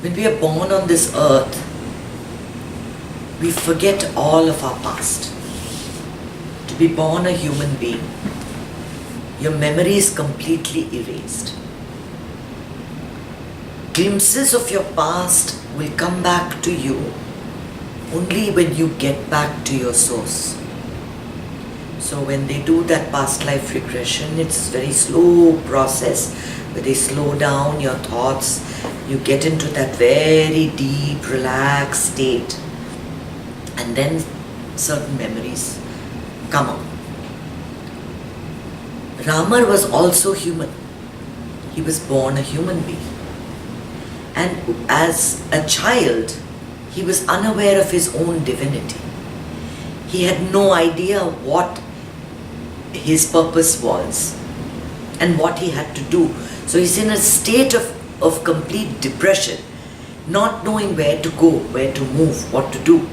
When we are born on this earth, we forget all of our past. To be born a human being, your memory is completely erased. Glimpses of your past will come back to you only when you get back to your source. So when they do that past life regression, it's a very slow process where they slow down your thoughts. You get into that very deep, relaxed state, and then certain memories come up. Rama was also human. He was born a human being. And as a child, he was unaware of his own divinity. He had no idea what his purpose was and what he had to do. So he's in a state of complete depression, not knowing where to go, where to move, what to do.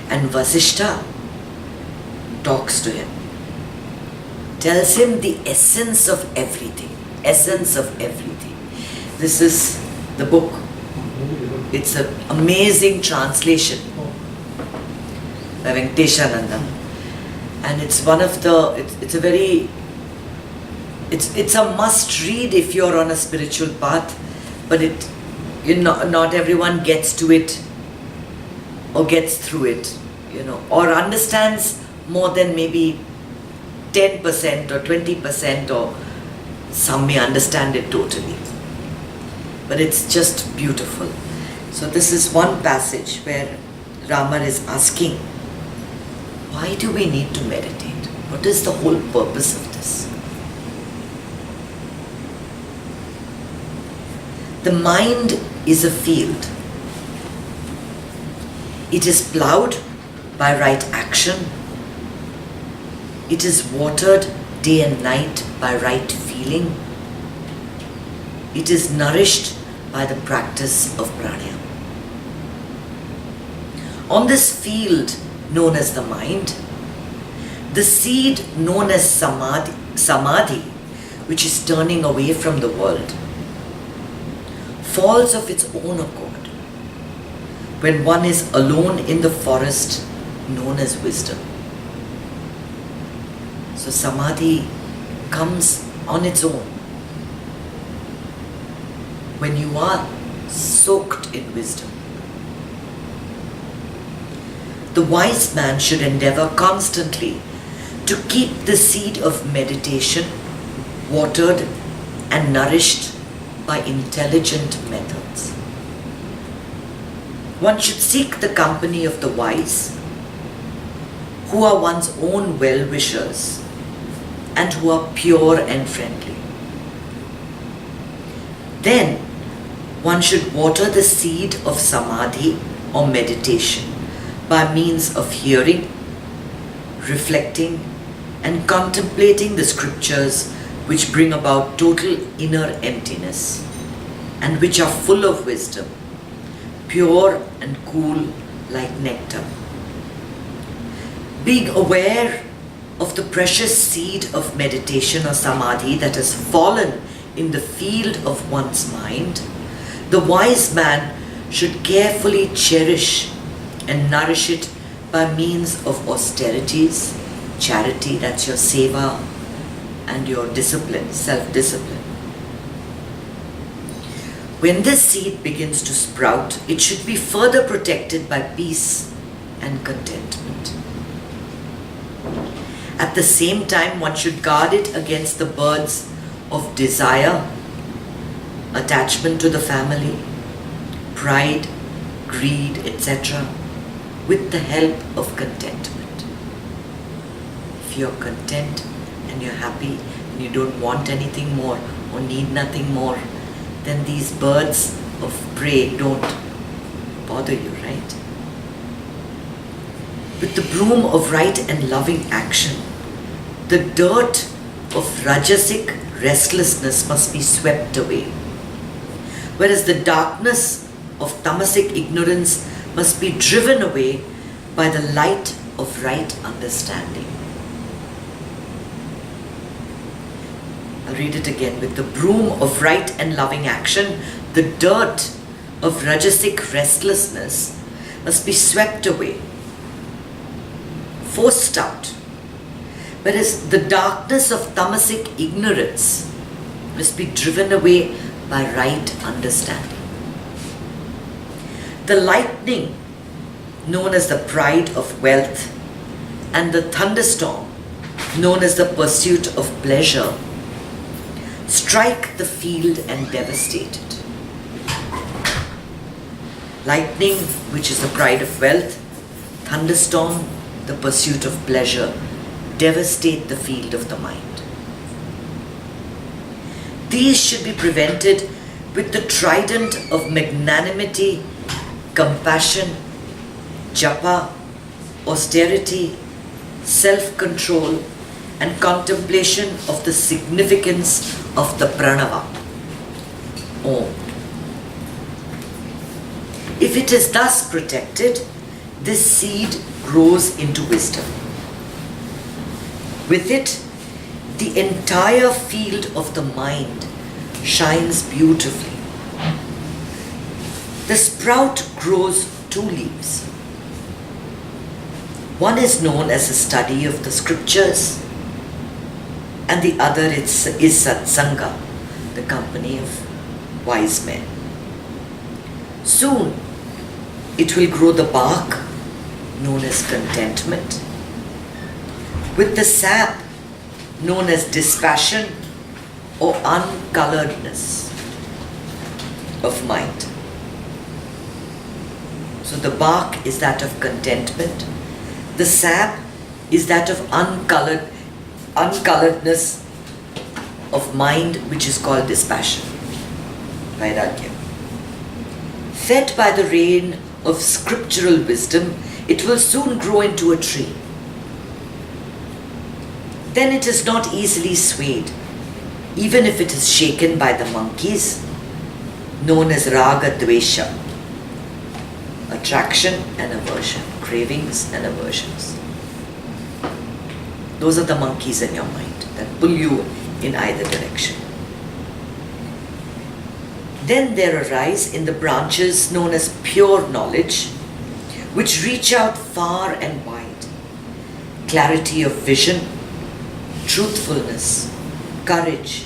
And Vasishta talks to him, tells him the essence of everything. Essence of everything. This is the book. It's an amazing translation by Venkateshananda. And it's one of the, it's a must read if you're on a spiritual path, but not everyone gets to it or gets through it, or understands more than maybe 10% or 20%, or some may understand it totally. But it's just beautiful. So this is one passage where Rama is asking, why do we need to meditate? What is the whole purpose of this? The mind is a field. It is plowed by right action. It is watered day and night by right feeling. It is nourished by the practice of pranayama. On this field known as the mind, the seed known as samadhi, which is turning away from the world, falls of its own accord when one is alone in the forest known as wisdom. So samadhi comes on its own when you are soaked in wisdom. The wise man should endeavor constantly to keep the seed of meditation watered and nourished by intelligent methods. One should seek the company of the wise, who are one's own well-wishers and who are pure and friendly. Then one should water the seed of samadhi or meditation by means of hearing, reflecting, and contemplating the scriptures which bring about total inner emptiness and which are full of wisdom, pure and cool like nectar. Being aware of the precious seed of meditation or samadhi that has fallen in the field of one's mind, the wise man should carefully cherish and nourish it by means of austerities, charity, that's your seva, and your discipline, self-discipline. When this seed begins to sprout, it should be further protected by peace and contentment. At the same time, one should guard it against the birds of desire, attachment to the family, pride, greed, etc., with the help of contentment. If you're content and you're happy and you don't want anything more or need nothing more, then these birds of prey don't bother you, right? With the broom of right and loving action, the dirt of rajasic restlessness must be swept away, whereas the darkness of tamasic ignorance must be driven away by the light of right understanding. I'll read it again. With the broom of right and loving action, the dirt of rajasic restlessness must be swept away, forced out, whereas the darkness of tamasic ignorance must be driven away by right understanding. The lightning, known as the pride of wealth, and the thunderstorm, known as the pursuit of pleasure, strike the field and devastate it. Lightning, which is the pride of wealth, thunderstorm, the pursuit of pleasure, devastate the field of the mind. These should be prevented with the trident of magnanimity, compassion, japa, austerity, self-control, and contemplation of the significance of the pranava, Om. If it is thus protected, this seed grows into wisdom. With it, the entire field of the mind shines beautifully. The sprout grows 2 leaves. One is known as a study of the scriptures, and the other is satsanga, the company of wise men. Soon, it will grow the bark, known as contentment, with the sap, known as dispassion or uncoloredness of mind. So the bark is that of contentment, the sap is that of uncoloredness of mind, which is called dispassion, vairagya. Fed by the rain of scriptural wisdom, it will soon grow into a tree. Then it is not easily swayed, even if it is shaken by the monkeys, known as raga dvesha, attraction and aversion, cravings and aversions. Those are the monkeys in your mind that pull you in either direction. Then there arise in the branches known as pure knowledge, which reach out far and wide, clarity of vision, truthfulness, courage,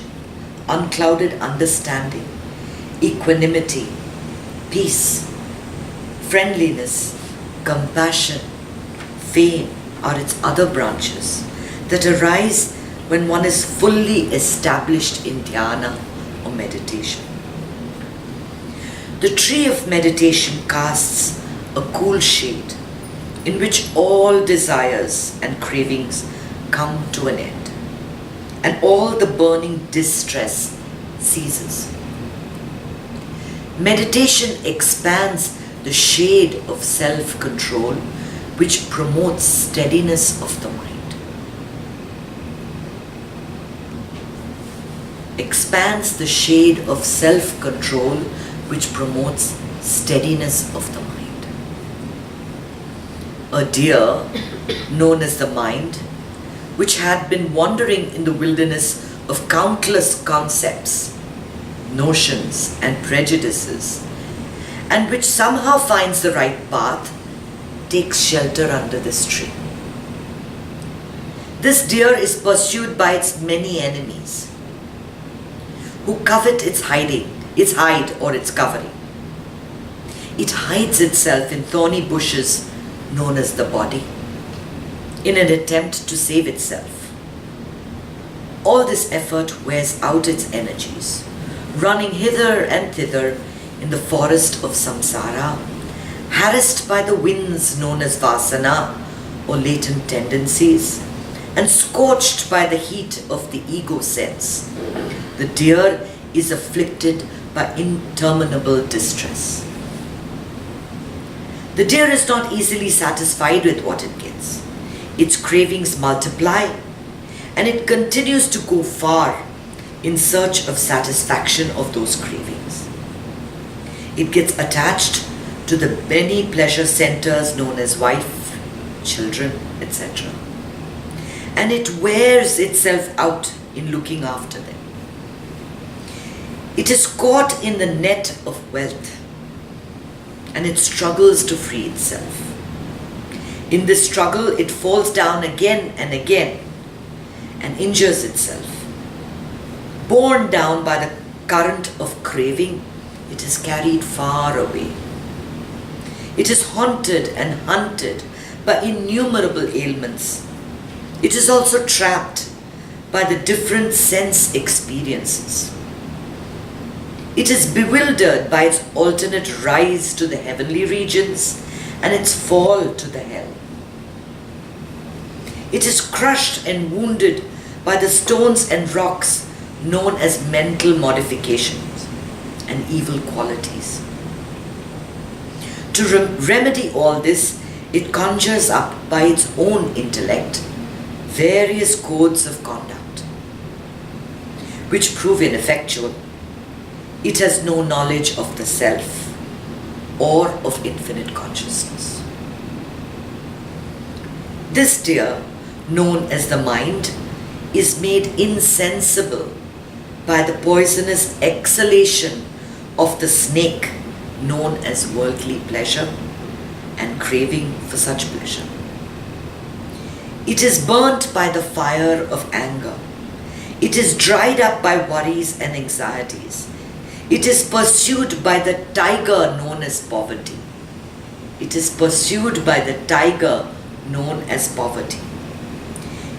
unclouded understanding, equanimity, peace, friendliness, compassion, fame are its other branches that arise when one is fully established in dhyana or meditation. The tree of meditation casts a cool shade in which all desires and cravings come to an end, and all the burning distress ceases. Meditation expands the shade of self-control which promotes steadiness of the mind. Expands the shade of self-control which promotes steadiness of the mind. A deer, known as the mind, which had been wandering in the wilderness of countless concepts, notions and prejudices, and which somehow finds the right path, takes shelter under this tree. This deer is pursued by its many enemies, who covet its hide or its covering. It hides itself in thorny bushes known as the body, in an attempt to save itself. All this effort wears out its energies, running hither and thither in the forest of samsara, harassed by the winds known as vasana or latent tendencies, and scorched by the heat of the ego sense. The deer is afflicted by interminable distress. The deer is not easily satisfied with what it gets. Its cravings multiply, and it continues to go far in search of satisfaction of those cravings. It gets attached to the many pleasure centers known as wife, children, etc. And it wears itself out in looking after them. It is caught in the net of wealth and it struggles to free itself. In this struggle, it falls down again and again and injures itself. Borne down by the current of craving, it is carried far away. It is haunted and hunted by innumerable ailments. It is also trapped by the different sense experiences. It is bewildered by its alternate rise to the heavenly regions and its fall to the hell. It is crushed and wounded by the stones and rocks known as mental modifications and evil qualities. To remedy all this, it conjures up by its own intellect various codes of conduct, which prove ineffectual. It has no knowledge of the self or of infinite consciousness. This deer, known as the mind, is made insensible by the poisonous exhalation of the snake known as worldly pleasure and craving for such pleasure. It is burnt by the fire of anger. It is dried up by worries and anxieties. It is pursued by the tiger known as poverty. It is pursued by the tiger known as poverty.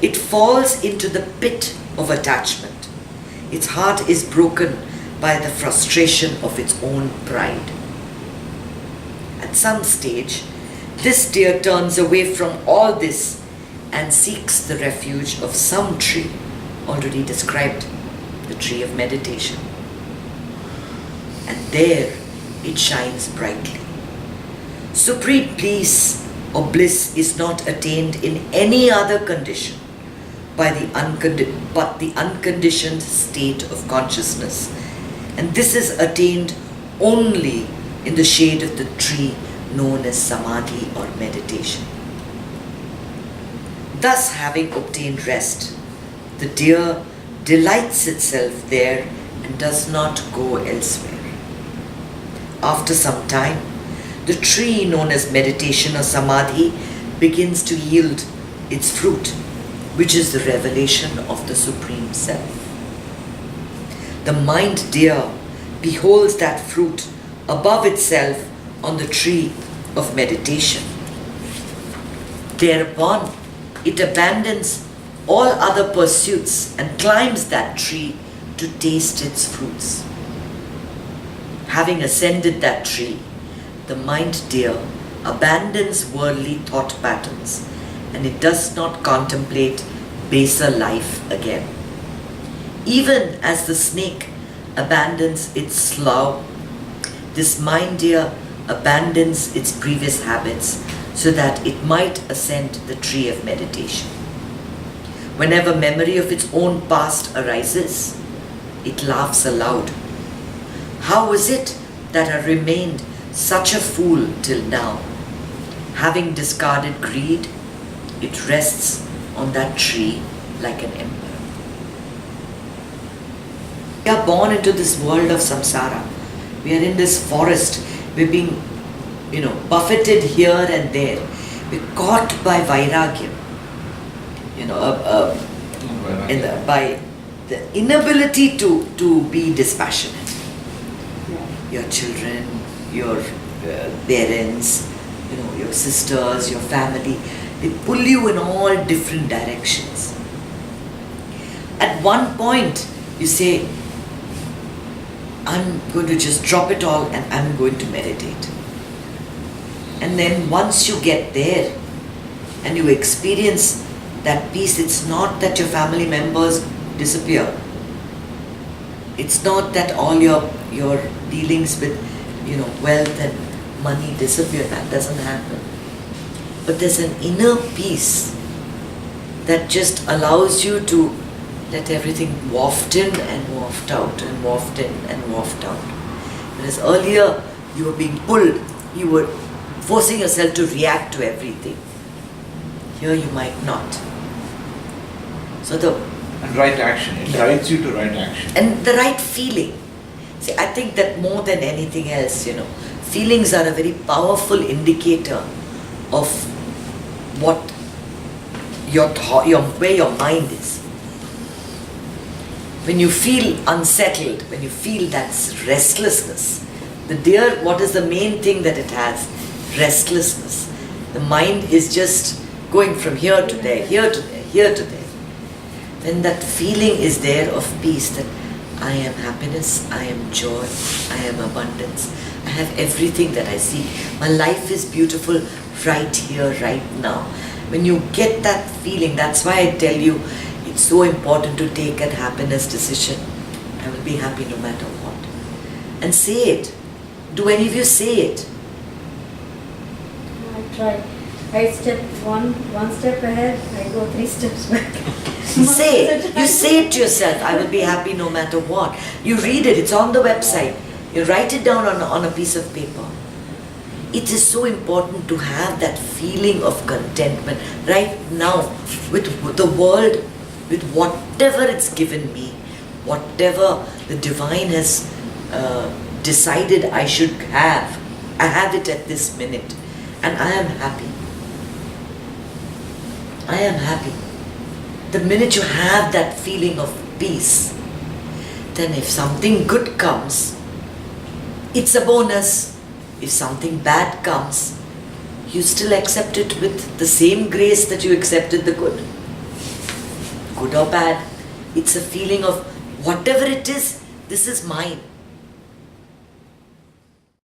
It falls into the pit of attachment. Its heart is broken by the frustration of its own pride. At some stage, this deer turns away from all this and seeks the refuge of some tree, already described, the tree of meditation. And there it shines brightly. Supreme peace or bliss is not attained in any other condition but the unconditioned state of consciousness. And this is attained only in the shade of the tree known as samadhi or meditation. Thus, having obtained rest, the deer delights itself there and does not go elsewhere. After some time, the tree known as meditation or samadhi begins to yield its fruit, which is the revelation of the Supreme Self. The mind deer beholds that fruit above itself on the tree of meditation. Thereupon, it abandons all other pursuits and climbs that tree to taste its fruits. Having ascended that tree, the mind deer abandons worldly thought patterns and it does not contemplate baser life again. Even as the snake abandons its slough, this mind deer abandons its previous habits so that it might ascend the tree of meditation. Whenever memory of its own past arises, it laughs aloud. How is it that I remained such a fool till now? Having discarded greed, it rests on that tree like an emperor. We are born into this world of samsara. We are in this forest. We're being, buffeted here and there. We're caught by vairagya. By the inability to be dispassionate. Your children, your parents, your sisters, your family, they pull you in all different directions. At one point, you say, I'm going to just drop it all and I'm going to meditate. And then once you get there and you experience that peace, it's not that your family members disappear. It's not that all your dealings with wealth and money disappear. That doesn't happen. But there's an inner peace that just allows you to let everything waft in and waft out and waft in and waft out. Whereas earlier you were being pulled, you were forcing yourself to react to everything. Here you might not. And right action. It guides you to right action. And the right feeling. See, I think that more than anything else, Feelings are a very powerful indicator of what where your mind is. When you feel unsettled, when you feel that restlessness, the deer, what is the main thing that it has? Restlessness. The mind is just going from here to there, here to there, here to there. Then that feeling is there of peace, that I am happiness, I am joy, I am abundance. I have everything that I seek. My life is beautiful right here, right now. When you get that feeling, that's why I tell you, it's so important to take a happiness decision. I will be happy no matter what. And say it. Do any of you say it? I try. I step one step ahead, I go 3 steps back. Say it. You say it to yourself, I will be happy no matter what. You read it, it's on the website. You write it down on a piece of paper. It is so important to have that feeling of contentment right now with the world, with whatever it's given me, whatever the divine has decided I should have. I have it at this minute and I am happy. I am happy. The minute you have that feeling of peace, then if something good comes, it's a bonus. If something bad comes, you still accept it with the same grace that you accepted the good. Good or bad, it's a feeling of whatever it is, this is mine.